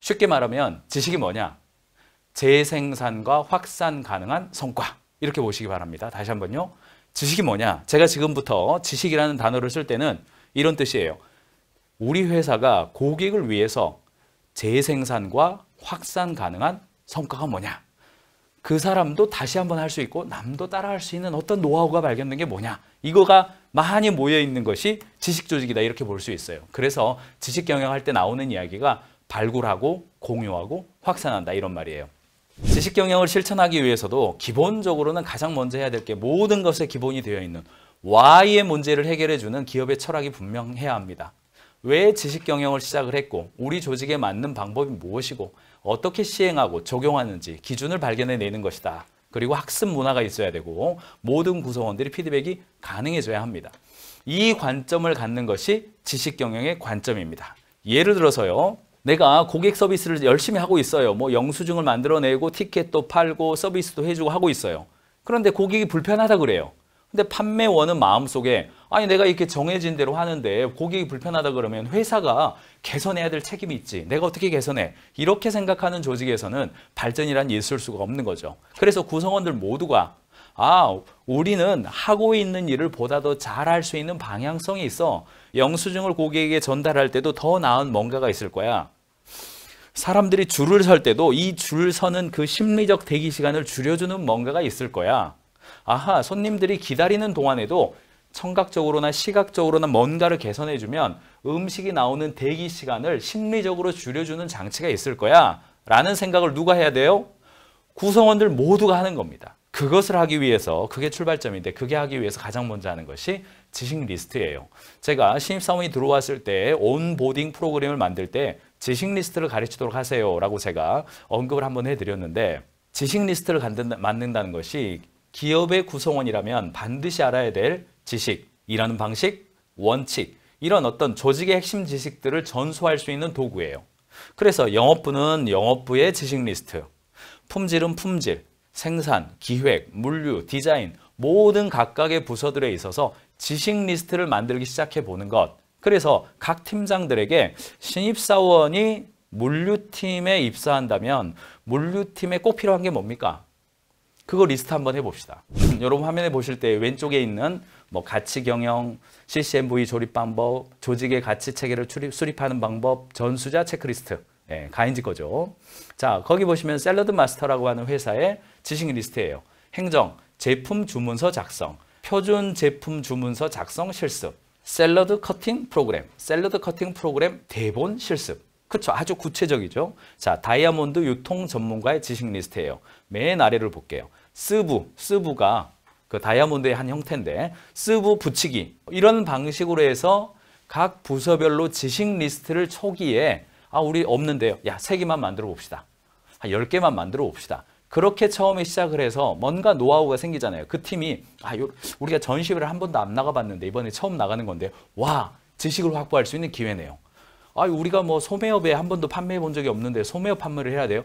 쉽게 말하면 지식이 뭐냐? 재생산과 확산 가능한 성과. 이렇게 보시기 바랍니다. 다시 한번요. 지식이 뭐냐? 제가 지금부터 지식이라는 단어를 쓸 때는 이런 뜻이에요. 우리 회사가 고객을 위해서 재생산과 확산 가능한 성과가 뭐냐? 그 사람도 다시 한번 할 수 있고 남도 따라 할 수 있는 어떤 노하우가 발견된 게 뭐냐? 이거가 많이 모여 있는 것이 지식 조직이다 이렇게 볼 수 있어요. 그래서 지식 경영할 때 나오는 이야기가 발굴하고 공유하고 확산한다 이런 말이에요. 지식 경영을 실천하기 위해서도 기본적으로는 가장 먼저 해야 될 게 모든 것의 기본이 되어 있는 Why의 문제를 해결해 주는 기업의 철학이 분명해야 합니다. 왜 지식 경영을 시작을 했고 우리 조직에 맞는 방법이 무엇이고 어떻게 시행하고 적용하는지 기준을 발견해내는 것이다. 그리고 학습 문화가 있어야 되고 모든 구성원들이 피드백이 가능해져야 합니다. 이 관점을 갖는 것이 지식 경영의 관점입니다. 예를 들어서요. 내가 고객 서비스를 열심히 하고 있어요. 뭐 영수증을 만들어내고 티켓도 팔고 서비스도 해주고 하고 있어요. 그런데 고객이 불편하다 그래요. 근데 판매원은 마음속에 아니 내가 이렇게 정해진 대로 하는데 고객이 불편하다 그러면 회사가 개선해야 될 책임이 있지. 내가 어떻게 개선해? 이렇게 생각하는 조직에서는 발전이란 있을 수가 없는 거죠. 그래서 구성원들 모두가 우리는 하고 있는 일을 보다 더 잘할 수 있는 방향성이 있어. 영수증을 고객에게 전달할 때도 더 나은 뭔가가 있을 거야. 사람들이 줄을 설 때도 이 줄 서는 그 심리적 대기 시간을 줄여주는 뭔가가 있을 거야. 손님들이 기다리는 동안에도 청각적으로나 시각적으로나 뭔가를 개선해주면 음식이 나오는 대기 시간을 심리적으로 줄여주는 장치가 있을 거야. 라는 생각을 누가 해야 돼요? 구성원들 모두가 하는 겁니다. 그것을 하기 위해서, 그게 출발점인데 그게 하기 위해서 가장 먼저 하는 것이 지식 리스트예요. 제가 신입사원이 들어왔을 때 온보딩 프로그램을 만들 때 지식 리스트를 가르치도록 하세요 라고 제가 언급을 한번 해드렸는데 지식 리스트를 만든다는 것이 기업의 구성원이라면 반드시 알아야 될 지식, 일하는 방식, 원칙 이런 어떤 조직의 핵심 지식들을 전수할 수 있는 도구예요. 그래서 영업부는 영업부의 지식 리스트, 품질은 품질, 생산, 기획, 물류, 디자인 모든 각각의 부서들에 있어서 지식 리스트를 만들기 시작해 보는 것. 그래서 각 팀장들에게 신입사원이 물류팀에 입사한다면 물류팀에 꼭 필요한 게 뭡니까? 그거 리스트 한번 해봅시다. 여러분 화면에 보실 때 왼쪽에 있는 가치 경영, CCMV 조립 방법, 조직의 가치 체계를 수립하는 방법, 전수자 체크리스트. 가인지 거죠. 자, 거기 보시면 샐러드 마스터라고 하는 회사의 지식 리스트예요. 행정, 제품 주문서 작성, 표준 제품 주문서 작성 실습, 샐러드 커팅 프로그램 대본 실습. 그렇죠. 아주 구체적이죠. 자, 다이아몬드 유통 전문가의 지식 리스트예요. 맨 아래를 볼게요. 스부가 그 다이아몬드의 한 형태인데 스부 붙이기 이런 방식으로 해서 각 부서별로 지식 리스트를 초기에 우리 없는데요. 야, 3개만 만들어 봅시다. 10개만 만들어 봅시다. 그렇게 처음에 시작을 해서 뭔가 노하우가 생기잖아요. 그 팀이 우리가 전시회를 한 번도 안 나가봤는데 이번에 처음 나가는 건데 지식을 확보할 수 있는 기회네요. 우리가 소매업에 한 번도 판매해 본 적이 없는데 소매업 판매를 해야 돼요.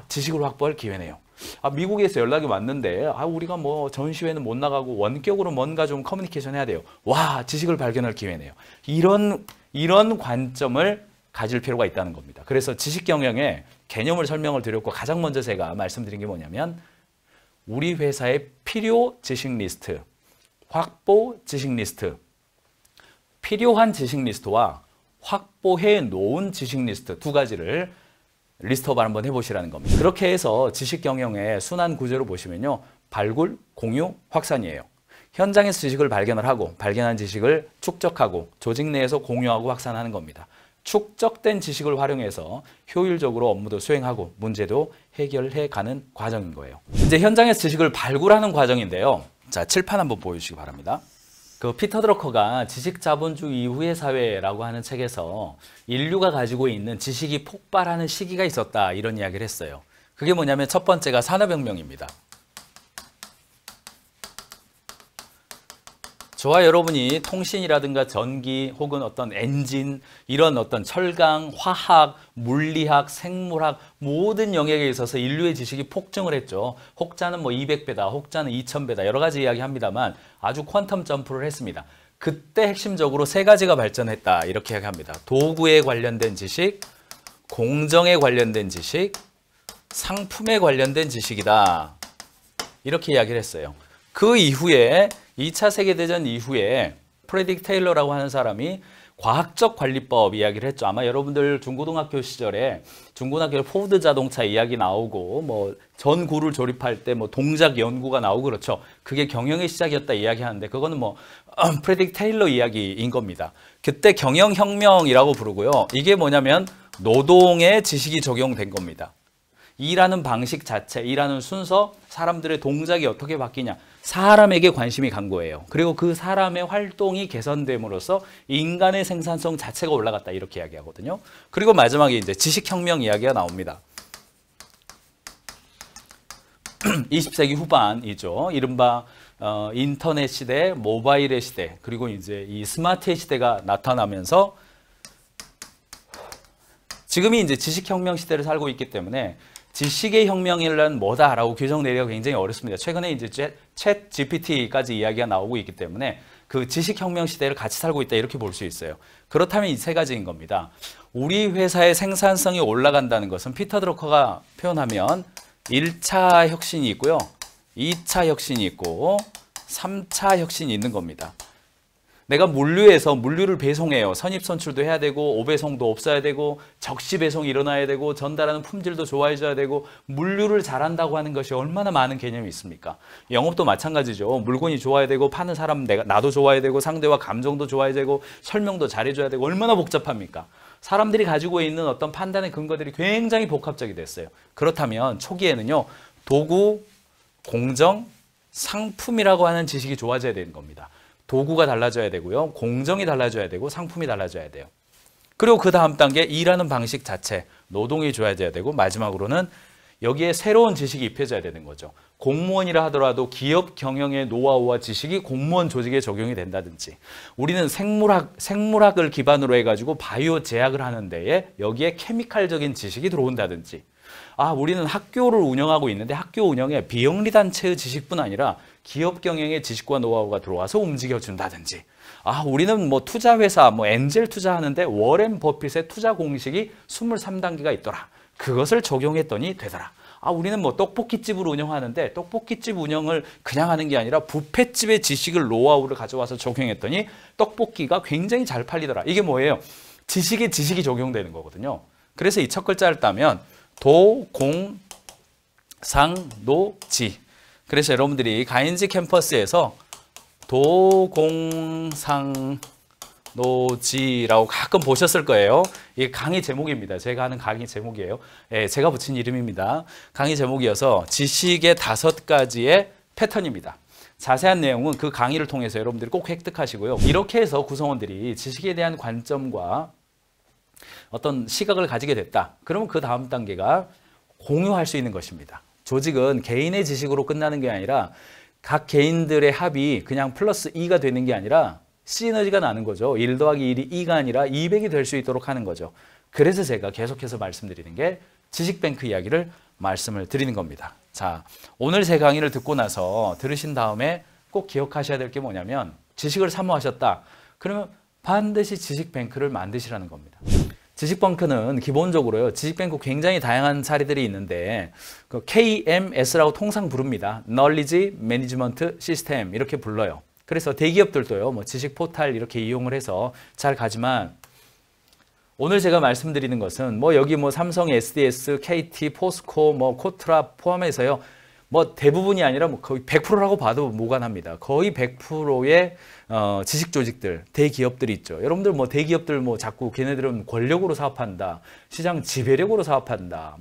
지식을 확보할 기회네요. 미국에서 연락이 왔는데 우리가 전시회는 못 나가고 원격으로 뭔가 좀 커뮤니케이션 해야 돼요. 지식을 발견할 기회네요. 이런 관점을 가질 필요가 있다는 겁니다. 그래서 지식 경영의 개념을 설명을 드렸고 가장 먼저 제가 말씀드린 게 뭐냐면 우리 회사의 필요 지식 리스트, 확보 지식 리스트, 필요한 지식 리스트와 확보해 놓은 지식 리스트 두 가지를 리스트업을 한번 해보시라는 겁니다. 그렇게 해서 지식 경영의 순환 구조를 보시면요. 발굴, 공유, 확산이에요. 현장에서 지식을 발견을 하고 발견한 지식을 축적하고 조직 내에서 공유하고 확산하는 겁니다. 축적된 지식을 활용해서 효율적으로 업무도 수행하고 문제도 해결해가는 과정인 거예요. 이제 현장에서 지식을 발굴하는 과정인데요. 자, 칠판 한번 보여주시기 바랍니다. 그 피터 드러커가 지식자본주의 이후의 사회라고 하는 책에서 인류가 가지고 있는 지식이 폭발하는 시기가 있었다 이런 이야기를 했어요. 그게 뭐냐면 첫 번째가 산업혁명입니다. 저와 여러분이 통신이라든가 전기 혹은 어떤 엔진 이런 어떤 철강, 화학, 물리학, 생물학 모든 영역에 있어서 인류의 지식이 폭증을 했죠. 혹자는 200배다, 혹자는 2000배다 여러 가지 이야기합니다만 아주 퀀텀 점프를 했습니다. 그때 핵심적으로 3가지가 발전했다 이렇게 이야기합니다. 도구에 관련된 지식, 공정에 관련된 지식, 상품에 관련된 지식이다. 이렇게 이야기를 했어요. 그 이후에 2차 세계대전 이후에 프레딕 테일러라고 하는 사람이 과학적 관리법 이야기를 했죠. 아마 여러분들 중고등학교 시절에 중고등학교 포드 자동차 이야기 나오고 뭐 전구를 조립할 때 뭐 동작 연구가 나오고 그렇죠. 그게 경영의 시작이었다 이야기하는데 그거는 뭐 프레딕 테일러 이야기인 겁니다. 그때 경영혁명이라고 부르고요. 이게 뭐냐면 노동의 지식이 적용된 겁니다. 일하는 방식 자체, 일하는 순서, 사람들의 동작이 어떻게 바뀌냐. 사람에게 관심이 간 거예요. 그리고 그 사람의 활동이 개선됨으로써 인간의 생산성 자체가 올라갔다. 이렇게 이야기하거든요. 그리고 마지막에 이제 지식혁명 이야기가 나옵니다. 20세기 후반이죠. 이른바 인터넷 시대, 모바일의 시대, 그리고 이제 이 스마트의 시대가 나타나면서 지금이 이제 지식혁명 시대를 살고 있기 때문에 지식의 혁명이란 뭐다라고 규정 내리기가 굉장히 어렵습니다. 최근에 이제 챗 GPT까지 이야기가 나오고 있기 때문에 그 지식혁명 시대를 같이 살고 있다 이렇게 볼 수 있어요. 그렇다면 이 세 가지인 겁니다. 우리 회사의 생산성이 올라간다는 것은 피터 드러커가 표현하면 1차 혁신이 있고요. 2차 혁신이 있고 3차 혁신이 있는 겁니다. 내가 물류에서 물류를 배송해요. 선입선출도 해야 되고 오배송도 없어야 되고 적시 배송이 일어나야 되고 전달하는 품질도 좋아져야 되고 물류를 잘한다고 하는 것이 얼마나 많은 개념이 있습니까? 영업도 마찬가지죠. 물건이 좋아야 되고 파는 사람 나도 좋아야 되고 상대와 감정도 좋아야 되고 설명도 잘해줘야 되고 얼마나 복잡합니까? 사람들이 가지고 있는 어떤 판단의 근거들이 굉장히 복합적이 됐어요. 그렇다면 초기에는요. 도구, 공정, 상품이라고 하는 지식이 좋아져야 되는 겁니다. 도구가 달라져야 되고요. 공정이 달라져야 되고 상품이 달라져야 돼요. 그리고 그 다음 단계 일하는 방식 자체, 노동이 좋아져야 되고 마지막으로는 여기에 새로운 지식이 입혀져야 되는 거죠. 공무원이라 하더라도 기업 경영의 노하우와 지식이 공무원 조직에 적용이 된다든지 우리는 생물학을 기반으로 해가지고 바이오 제약을 하는 데에 여기에 케미칼적인 지식이 들어온다든지 우리는 학교를 운영하고 있는데 학교 운영에 비영리단체의 지식뿐 아니라 기업 경영의 지식과 노하우가 들어와서 움직여준다든지 우리는 뭐 투자회사, 엔젤 투자하는데 워렌 버핏의 투자 공식이 23단계가 있더라. 그것을 적용했더니 되더라. 우리는 뭐 떡볶이집을 운영하는데 떡볶이집 운영을 그냥 하는 게 아니라 뷔페집의 지식을 노하우를 가져와서 적용했더니 떡볶이가 굉장히 잘 팔리더라. 이게 뭐예요? 지식이 적용되는 거거든요. 그래서 이 첫 글자를 따면 도, 공, 상, 노, 지. 그래서 여러분들이 가인지 캠퍼스에서 도, 공, 상, 노, 지라고 가끔 보셨을 거예요. 이게 강의 제목입니다. 제가 하는 강의 제목이에요. 제가 붙인 이름입니다. 강의 제목이어서 지식의 5가지의 패턴입니다. 자세한 내용은 그 강의를 통해서 여러분들이 꼭 획득하시고요. 이렇게 해서 구성원들이 지식에 대한 관점과 어떤 시각을 가지게 됐다. 그러면 그 다음 단계가 공유할 수 있는 것입니다. 조직은 개인의 지식으로 끝나는 게 아니라 각 개인들의 합이 그냥 플러스 2가 되는 게 아니라 시너지가 나는 거죠. 1 더하기 1이 2가 아니라 200이 될 수 있도록 하는 거죠. 그래서 제가 계속해서 말씀드리는 게 지식뱅크 이야기를 말씀을 드리는 겁니다. 자, 오늘 제 강의를 듣고 나서 들으신 다음에 꼭 기억하셔야 될 게 뭐냐면 지식을 사모하셨다. 그러면 반드시 지식뱅크를 만드시라는 겁니다. 지식뱅크는 기본적으로요. 지식뱅크 굉장히 다양한 사례들이 있는데 그 KMS라고 통상 부릅니다. Knowledge Management System 이렇게 불러요. 그래서 대기업들도요. 뭐 지식 포탈 이렇게 이용을 해서 잘 가지만 오늘 제가 말씀드리는 것은 여기 삼성, SDS, KT, 포스코, 코트라 포함해서요. 대부분이 아니라 거의 100%라고 봐도 무관합니다. 거의 100%의 지식 조직들, 대기업들이 있죠. 여러분들 대기업들 자꾸 걔네들은 권력으로 사업한다. 시장 지배력으로 사업한다.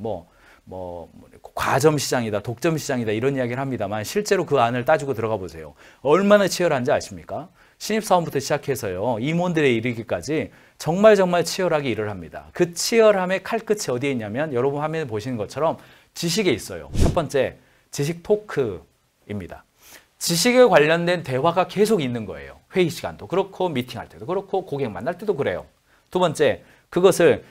과점 시장이다, 독점 시장이다 이런 이야기를 합니다만 실제로 그 안을 따지고 들어가 보세요. 얼마나 치열한지 아십니까? 신입사원부터 시작해서요. 임원들에 이르기까지 정말 치열하게 일을 합니다. 그 치열함의 칼끝이 어디에 있냐면 여러분 화면에 보시는 것처럼 지식에 있어요. 첫 번째, 지식 토크입니다. 지식에 관련된 대화가 계속 있는 거예요. 회의 시간도 그렇고 미팅할 때도 그렇고 고객 만날 때도 그래요. 두 번째, 그것을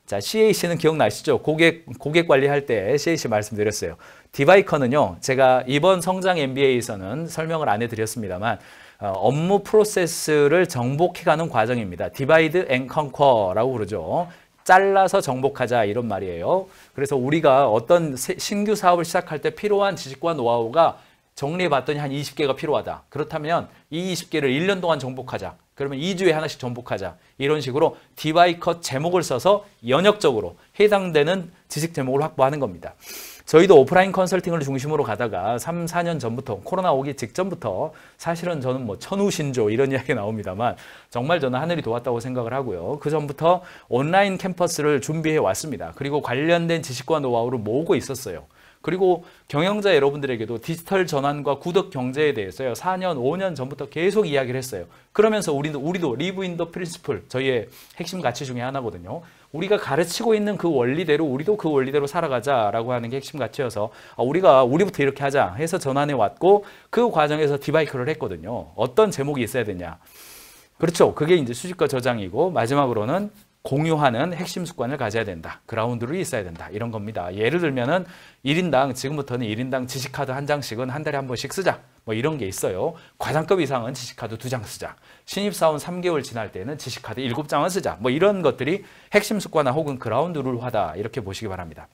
CAC는 기억나시죠? 고객 관리할 때 CAC 말씀드렸어요. 디바이커는요. 제가 이번 성장 MBA에서는 설명을 안 해드렸습니다만 업무 프로세스를 정복해가는 과정입니다. 디바이드 앤 컨커라고 그러죠. 잘라서 정복하자 이런 말이에요. 그래서 우리가 어떤 신규 사업을 시작할 때 필요한 지식과 노하우가 정리해 봤더니 한 20개가 필요하다. 그렇다면 이 20개를 1년 동안 정복하자. 그러면 2주에 하나씩 정복하자. 이런 식으로 디바이컷 제목을 써서 연역적으로 해당되는 지식 제목을 확보하는 겁니다. 저희도 오프라인 컨설팅을 중심으로 가다가 3, 4년 전부터 코로나 오기 직전부터 사실은 저는 뭐 천우신조 이런 이야기 나옵니다만 정말 저는 하늘이 도왔다고 생각을 하고요. 그 전부터 온라인 캠퍼스를 준비해 왔습니다. 그리고 관련된 지식과 노하우를 모으고 있었어요. 그리고 경영자 여러분들에게도 디지털 전환과 구독 경제에 대해서요. 4년, 5년 전부터 계속 이야기를 했어요. 그러면서 우리도 리브 인 더 프린시플, 저희의 핵심 가치 중에 하나거든요. 우리가 가르치고 있는 그 원리대로 우리도 그 원리대로 살아가자라고 하는 게 핵심 가치여서 우리부터 이렇게 하자 해서 전환해 왔고 그 과정에서 디바이크를 했거든요. 어떤 제목이 있어야 되냐. 그렇죠. 그게 이제 수집과 저장이고 마지막으로는 공유하는 핵심 습관을 가져야 된다. 그라운드로 있어야 된다. 이런 겁니다. 예를 들면은 지금부터는 1인당 지식카드 한 장씩은 한 달에 한 번씩 쓰자. 뭐 이런 게 있어요. 과장급 이상은 지식카드 2장 쓰자. 신입사원 3개월 지날 때는 지식카드 7장을 쓰자. 뭐 이런 것들이 핵심 습관화 혹은 그라운드 룰화다. 이렇게 보시기 바랍니다.